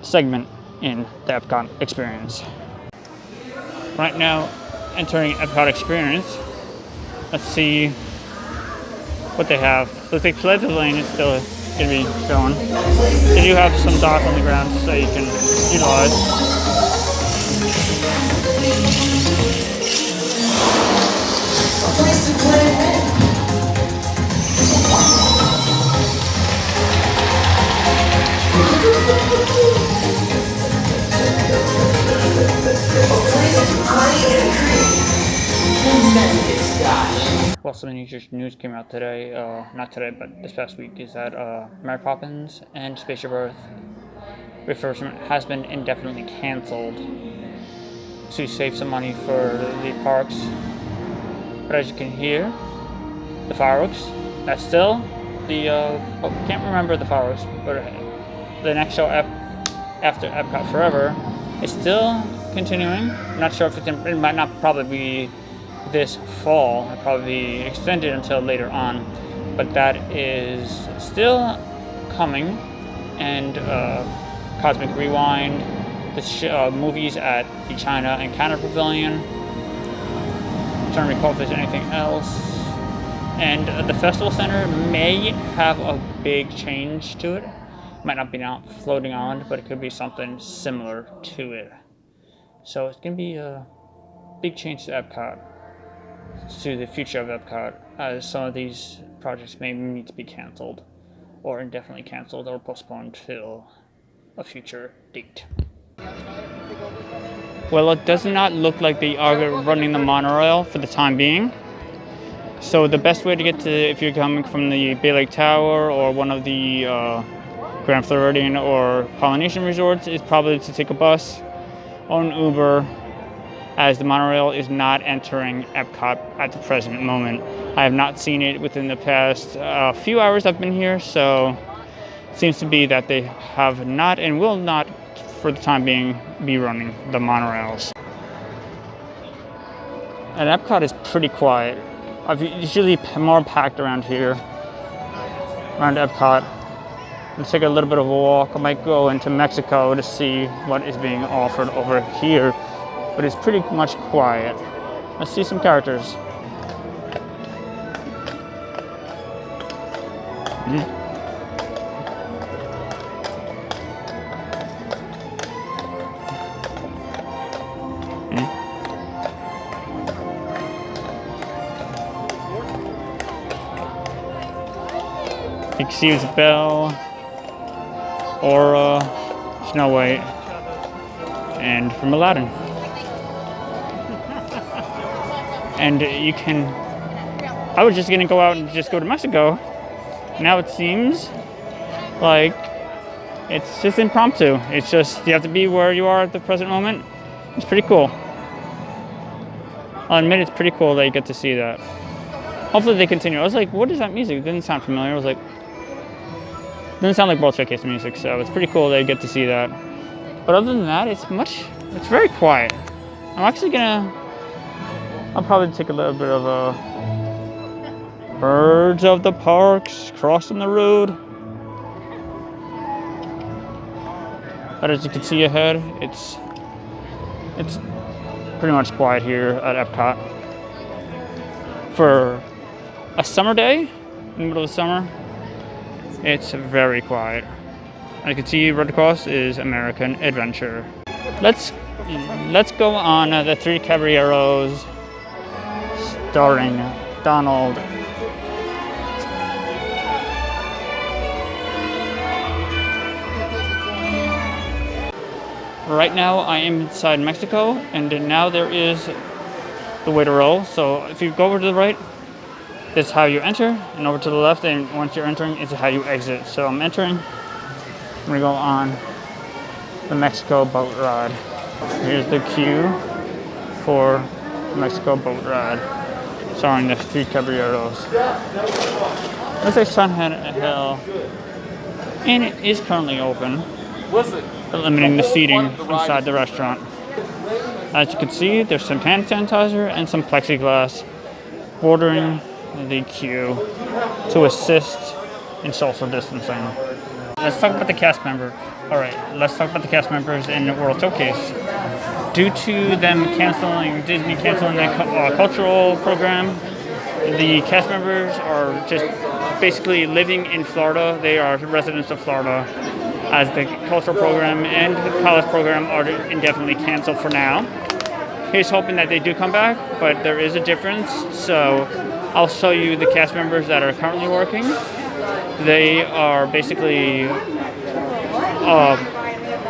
segment in the Epcot Experience. Right now, entering Epcot Experience. Let's see what they have. Looks like Pledge Lane is still going to be shown. They do have some dots on the ground so you can utilize. Well, some news came out today, not today, but this past week, is that Mary Poppins and Spaceship Earth refurbishment has been indefinitely canceled to save some money for the parks. But as you can hear, the fireworks, that's still the, can't remember the fireworks, but the next show after Epcot Forever is still continuing. I'm not sure if it might not probably be this fall. It'll probably be extended until later on, but that is still coming. And Cosmic Rewind, the movies at the China and Canada Pavilion. I'm trying to recall if there's anything else. And the Festival Center may have a big change to it. Might not be now floating on, but it could be something similar to it. So it's going to be a big change to Epcot, to the future of Epcot, as some of these projects may need to be canceled, or indefinitely canceled, or postponed till a future date. Well, it does not look like they are running the monorail for the time being. So the best way to get to, if you're coming from the Bay Lake Tower or one of the Grand Floridian or Polynesian resorts, is probably to take a bus or an Uber, as the monorail is not entering Epcot at the present moment. I have not seen it within the past few hours I've been here, so it seems to be that they have not and will not, for the time being, be running the monorails. And Epcot is pretty quiet. It's usually more packed around here, around Epcot. Let's take a little bit of a walk. I might go into Mexico to see what is being offered over here, but it's pretty much quiet. Let's see some characters. You can see it's Belle, Aura, Snow White, and from Aladdin. And you can, I was just gonna go out and just go to Mexico. Now it seems like it's just impromptu. It's just, you have to be where you are at the present moment. It's pretty cool. I'll admit it's pretty cool that you get to see that. Hopefully they continue. I was like, what is that music? It didn't sound familiar. I was like, it doesn't sound like World Showcase music, so it's pretty cool that you get to see that. But other than that, it's very quiet. I'm actually I'll probably take a little bit of a Birds of the Parks crossing the road. But as you can see ahead, it's pretty much quiet here at Epcot. For a summer day, in the middle of the summer, it's very quiet. As you can see right across is American Adventure. Let's go on the Three Caballeros, starring Donald. Right now I am inside Mexico, and now there is the way to roll. So if you go over to the right, this is how you enter, and over to the left, and once you're entering, is how you exit. So I'm entering. I'm gonna go on the Mexico boat ride. Here's the queue for the Mexico boat ride. starring the three caballeros. Looks like Sunhead Hill Inn is currently open, limiting the seating inside the restaurant. As you can see, there's some hand sanitizer and some plexiglass bordering the queue to assist in social distancing. Let's talk about the cast member. Alright, let's talk about the cast members in the World Showcase. Due to them Disney canceling the cultural program, the cast members are just basically living in Florida. They are residents of Florida, as the cultural program and the college program are indefinitely canceled for now. Here's hoping that they do come back, but there is a difference. So I'll show you the cast members that are currently working. They are basically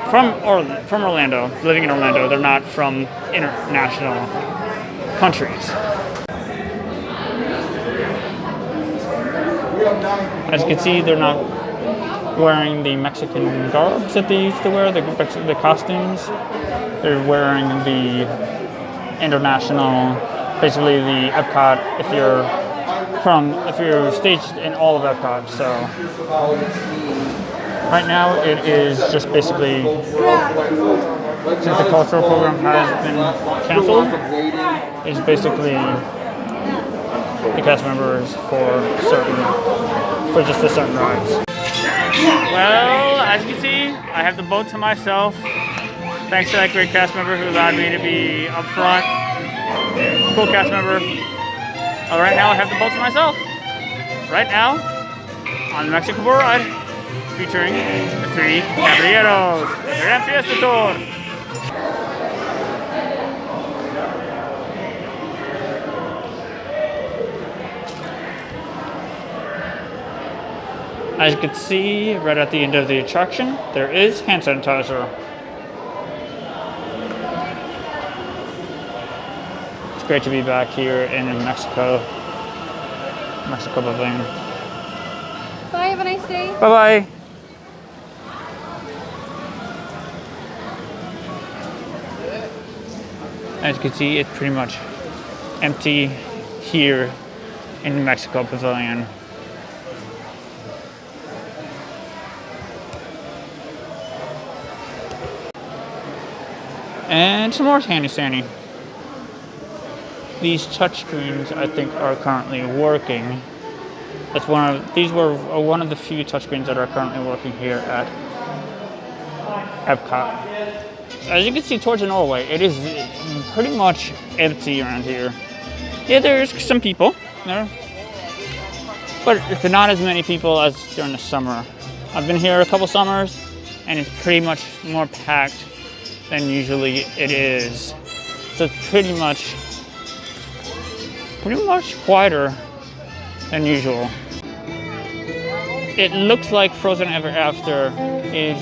from Orlando, living in Orlando. They're not from international countries. As you can see, they're not wearing the Mexican garbs that they used to wear, the costumes. They're wearing the international, basically the Epcot, if you're staged in all of Epcot. So right now it is just basically, since the cultural program has been canceled, it's basically the cast members for just the certain rides. Well, as you can see, I have the boat to myself. Thanks to that great cast member who allowed me to be up front. Cool cast member. Right now I have the boat to myself. Right now, on the Mexico boat ride, featuring the three caballeros, the Grand Fiesta Tour. As you can see, right at the end of the attraction, there is hand sanitizer. It's great to be back here in Mexico Pavilion. Bye, have a nice day. Bye-bye. As you can see, it's pretty much empty here in the Mexico Pavilion. And some more handy sandy. These touchscreens, I think, are currently working. These were one of the few touchscreens that are currently working here at Epcot. As you can see towards Norway, it is pretty much empty around here. Yeah, there's some people there, but it's not as many people as during the summer. I've been here a couple summers, and it's pretty much more packed than usually it is. So it's pretty much quieter than usual. It looks like Frozen Ever After is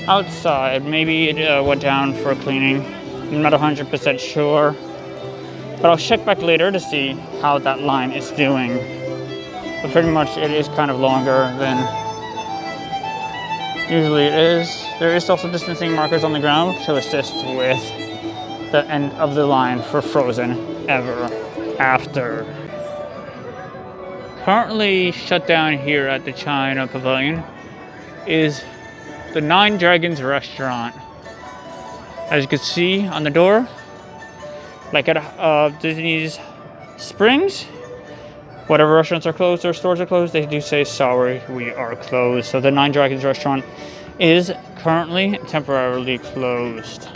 outside. Maybe it went down for cleaning. I'm not 100% sure, but I'll check back later to see how that line is doing. But pretty much it is kind of longer than usually it is. There is social distancing markers on the ground to assist with the end of the line for Frozen Ever After. Currently shut down here at the China Pavilion is the Nine Dragons restaurant. As you can see on the door, like at Disney's Springs, whatever restaurants are closed or stores are closed, they do say, sorry, we are closed. So the Nine Dragons restaurant is currently temporarily closed.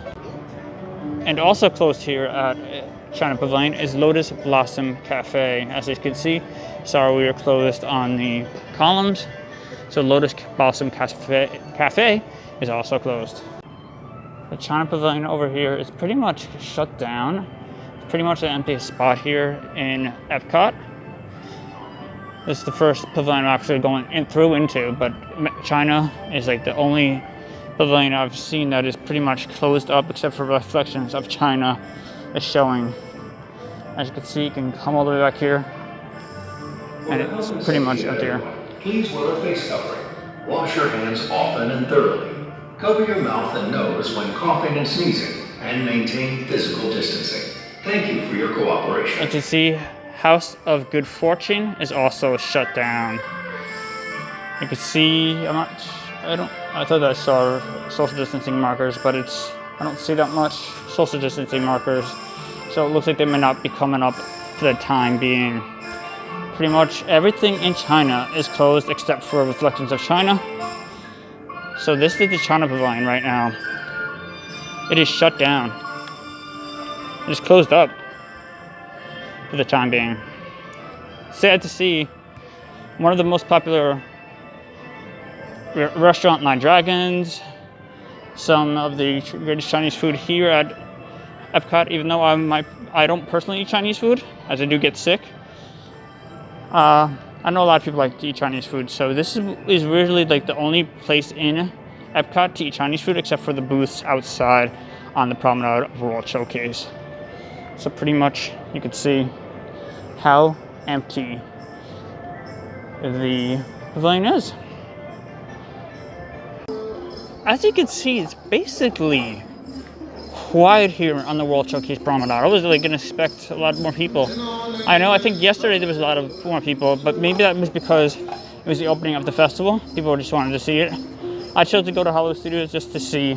And also closed here at China Pavilion is Lotus Blossom Cafe. As you can see, sorry, we are closed on the columns. So Lotus Blossom Cafe is also closed. The China Pavilion over here is pretty much shut down. It's pretty much the emptiest spot here in Epcot. This is the first pavilion I'm actually going into, but China is like the only pavilion I've seen that is pretty much closed up, except for reflections of China is showing. As you can see, you can come all the way back here, and it's pretty much empty here. Please wear a face covering. Wash your hands often and thoroughly. Cover your mouth and nose when coughing and sneezing, and maintain physical distancing. Thank you for your cooperation. You can see House of Good Fortune is also shut down. You can see, I thought I saw social distancing markers, but I don't see that much social distancing markers. So it looks like they may not be coming up for the time being. Pretty much everything in China is closed except for Reflections of China. So this is the China Pavilion right now. It is shut down. It is closed up for the time being. Sad to see. One of the most popular restaurant, Nine Dragons, some of the greatest Chinese food here at Epcot, even though I don't personally eat Chinese food, as I do get sick. I know a lot of people like to eat Chinese food, so this is really like the only place in Epcot to eat Chinese food, except for the booths outside on the promenade of World Showcase. So pretty much you can see how empty the pavilion is. As you can see, it's basically quiet here on the World Showcase Promenade. I was really gonna expect a lot more people. I think yesterday there was a lot of more people, but maybe that was because it was the opening of the festival. People just wanted to see it. I chose to go to Hollywood Studios just to see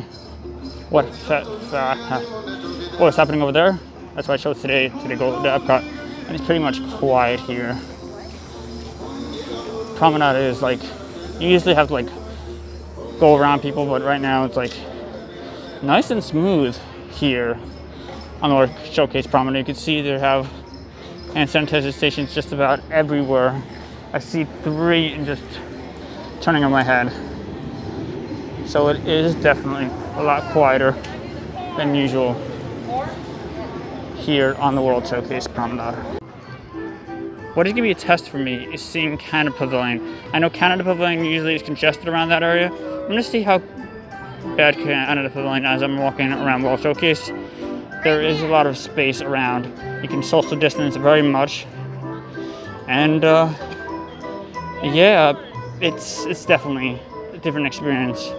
what was happening over there. That's why I chose today to go to Epcot. And it's pretty much quiet here. Promenade is like, you usually have to like go around people, but right now it's like nice and smooth here on the World Showcase Promenade. You can see they have hand sanitizer stations just about everywhere. I see 3 and just turning on my head. So it is definitely a lot quieter than usual here on the World Showcase Promenade. What is going to be a test for me is seeing Canada Pavilion. I know Canada Pavilion usually is congested around that area. I'm going to see how bad Canada Pavilion as I'm walking around World Showcase. There is a lot of space around. You can social distance very much. And yeah, it's definitely a different experience.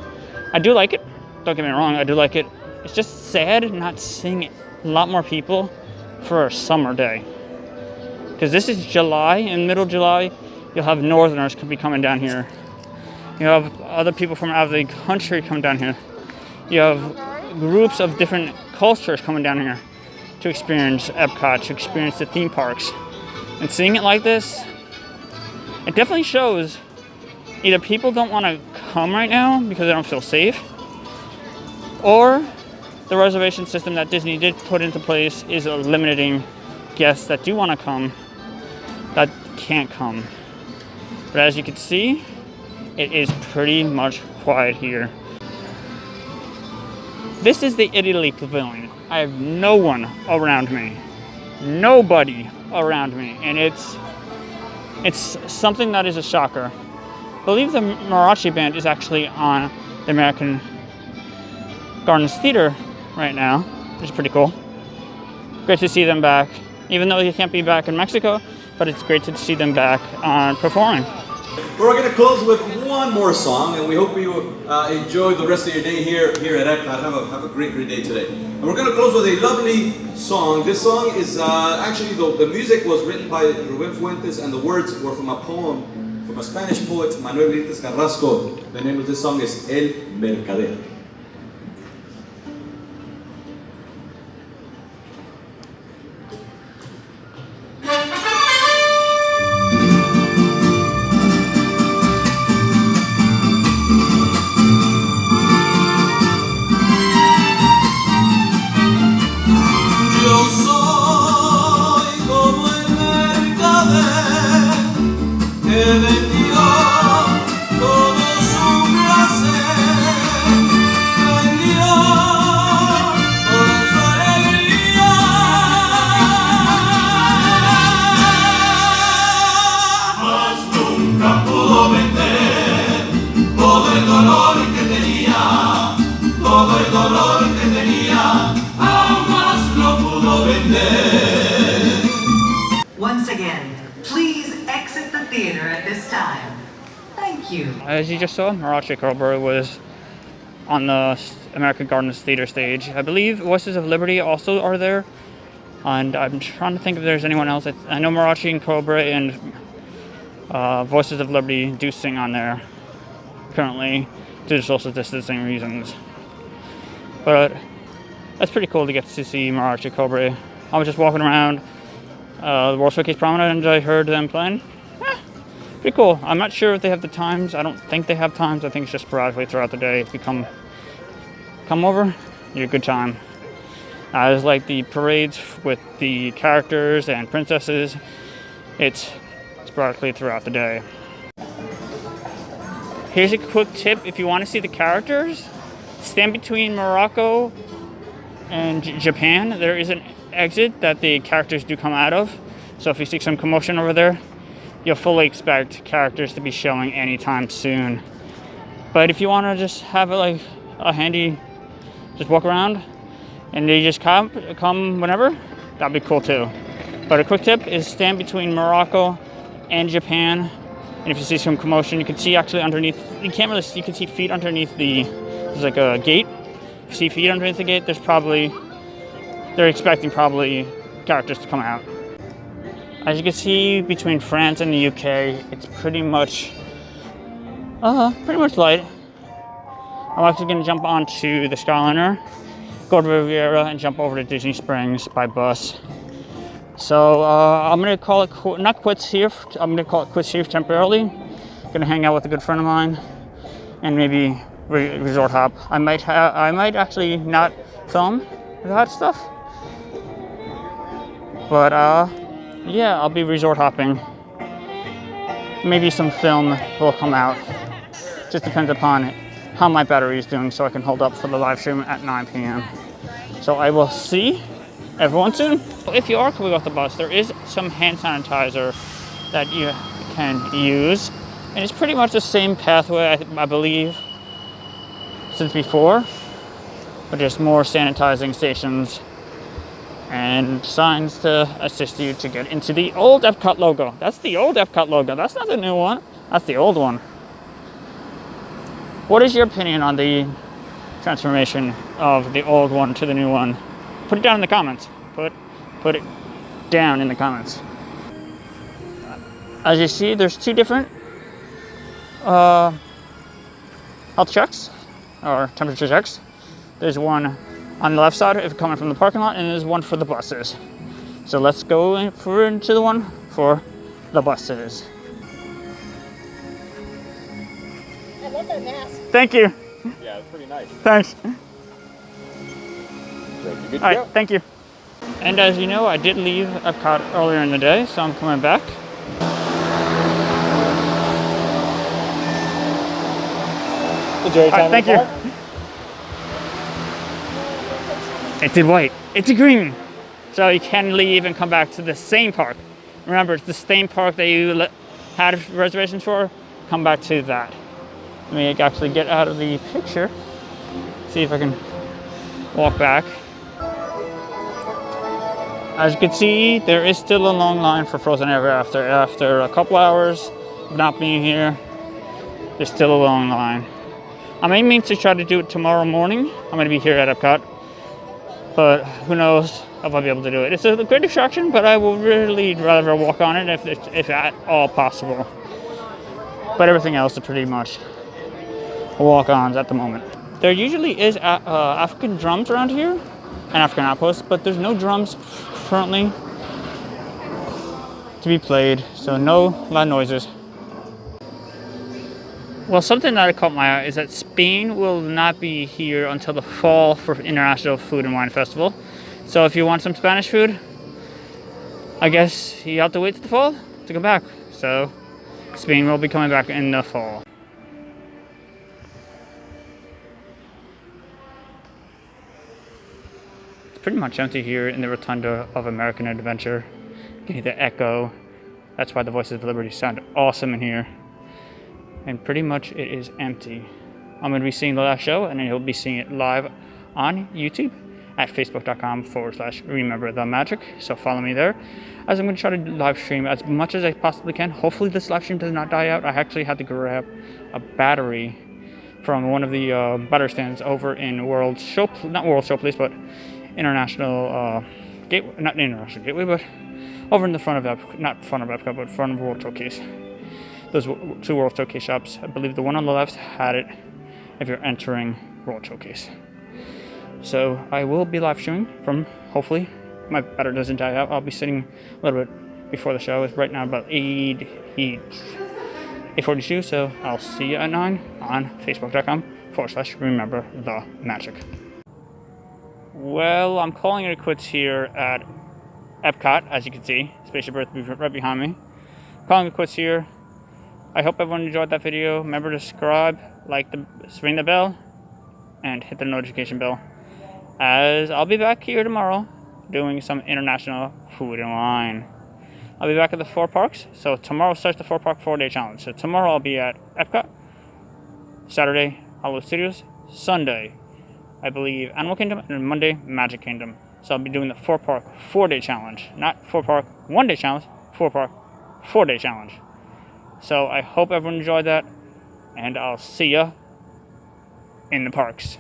I do like it. Don't get me wrong, I do like it. It's just sad not seeing a lot more people for a summer day. Because this is July, in middle July, you'll have northerners be coming down here. You have other people from out of the country come down here. You have groups of different cultures coming down here to experience Epcot, to experience the theme parks. And seeing it like this, it definitely shows either people don't want to come right now because they don't feel safe, or the reservation system that Disney did put into place is limiting guests that do want to come that can't come. But as you can see, it is pretty much quiet here. This is the Italy Pavilion. I have no one around me. Nobody around me. And it's something that is a shocker. I believe the mariachi band is actually on the American Gardens Theater right now, which is pretty cool. Great to see them back, even though they can't be back in Mexico, but it's great to see them back performing. We're going to close with one more song, and we hope you enjoy the rest of your day here at Epcot. Have a great day today. And we're going to close with a lovely song. This song is actually, the music was written by Rubén Fuentes, and the words were from a poem from a Spanish poet, Manuel Benítez Carrasco. The name of this song is El Mercader. Once again, please exit the theater at this time. Thank you. As you just saw, Mariachi Carlsberg was on the American Gardens Theater stage. I believe Voices of Liberty also are there. And I'm trying to think if there's anyone else. I know Marachi and Cobra and Voices of Liberty do sing on there currently due to social distancing reasons. But that's pretty cool to get to see Marachi Cobra. I was just walking around the World Showcase Promenade and I heard them playing. Pretty cool. I'm not sure if they have the times. I don't think they have times. I think it's just sporadically throughout the day. If you come over, you're a good time. It's like the parades with the characters and princesses. It's sporadically throughout the day. Here's a quick tip. If you want to see the characters, stand between Morocco and Japan. There is an exit that the characters do come out of. So if you see some commotion over there, you'll fully expect characters to be showing anytime soon. But if you want to just have it like a handy, just walk around and they just come whenever, that'd be cool too. But a quick tip is stand between Morocco and Japan. And if you see some commotion, you can see actually underneath, you can see feet underneath there's like a gate. If you see feet underneath the gate, they're expecting probably characters to come out. As you can see, between France and the UK, it's pretty much light. I'm actually going to jump onto the Skyliner, go to Riviera, and jump over to Disney Springs by bus. So I'm going to call it not quits here. I'm going to call it quits here temporarily. Going to hang out with a good friend of mine, and maybe resort hop. I might actually not film that stuff, but yeah, I'll be resort hopping. Maybe some film will come out. Just depends upon how my battery is doing so I can hold up for the live stream at 9 p.m. So I will see everyone soon. If you are coming off the bus, there is some hand sanitizer that you can use. And it's pretty much the same pathway, I believe, since before. But just more sanitizing stations and signs to assist you to get into the old Epcot logo. That's the old Epcot logo. That's not the new one. That's the old one. What is your opinion on the transformation of the old one to the new one? Put it down in the comments. Put it down in the comments. As you see, there's two different health checks or temperature checks. There's one on the left side if coming from the parking lot, and there's one for the buses. So let's go into the one for the buses. I love that mask. Thank you. Yeah, it's pretty nice. Thanks. Good All right, thank you. And as you know, I did leave Epcot earlier in the day, so I'm coming back. Enjoy your time. Thank you. It's in white. It's a green. So you can leave and come back to the same park. Remember, it's the same park that you had reservations for. Come back to that. Let me actually get out of the picture. See if I can walk back. As you can see, there is still a long line for Frozen Ever After. After a couple hours of not being here, there's still a long line. I'm aiming to try to do it tomorrow morning. I'm going to be here at Epcot. But who knows if I'll be able to do it. It's a great attraction, but I will really rather walk on it if at all possible. But everything else is pretty much walk-ons at the moment. There usually is African drums around here and African outposts, but there's no drums currently to be played, so no loud noises. Well, something that caught my eye is that Spain will not be here until the fall for International Food and Wine Festival. So if you want some Spanish food, I guess you have to wait till the fall to come back. So Spain will be coming back in the fall. It's pretty much empty here in the rotunda of American Adventure. Getting the echo. That's why the Voices of Liberty sound awesome in here. And pretty much it is empty. I'm going to be seeing the last show, and then you'll be seeing it live on YouTube at facebook.com/rememberthemagic. So follow me there, as I'm going to try to live stream as much as I possibly can. Hopefully this live stream does not die out. I actually had to grab a battery from one of the battery stands over in not World Show Place, but International Gateway, not the International Gateway, but over in the front of Epcot, not front of Epcot, but front of World Showcase. Those 2 World Showcase shops. I believe the one on the left had it if you're entering World Showcase. So I will be live streaming from, hopefully, my battery doesn't die out. I'll be sitting a little bit before the show. It's right now about 8:42, so I'll see you at 9 on facebook.com/remember the magic. Well, I'm calling it quits here at Epcot, as you can see. Spaceship Earth right behind me. Calling it quits here. I hope everyone enjoyed that video. Remember to subscribe, ring the bell, and hit the notification bell, as I'll be back here tomorrow doing some international food and wine. I'll be back at the 4 parks. So tomorrow starts the 4 park 4-day challenge. So tomorrow I'll be at Epcot. Saturday, Hollywood Studios. Sunday, I believe, Animal Kingdom. And Monday, Magic Kingdom. So I'll be doing the 4 park 4-day challenge. Not 4 park 1-day challenge. 4 park 4-day challenge. So I hope everyone enjoyed that. And I'll see ya in the parks.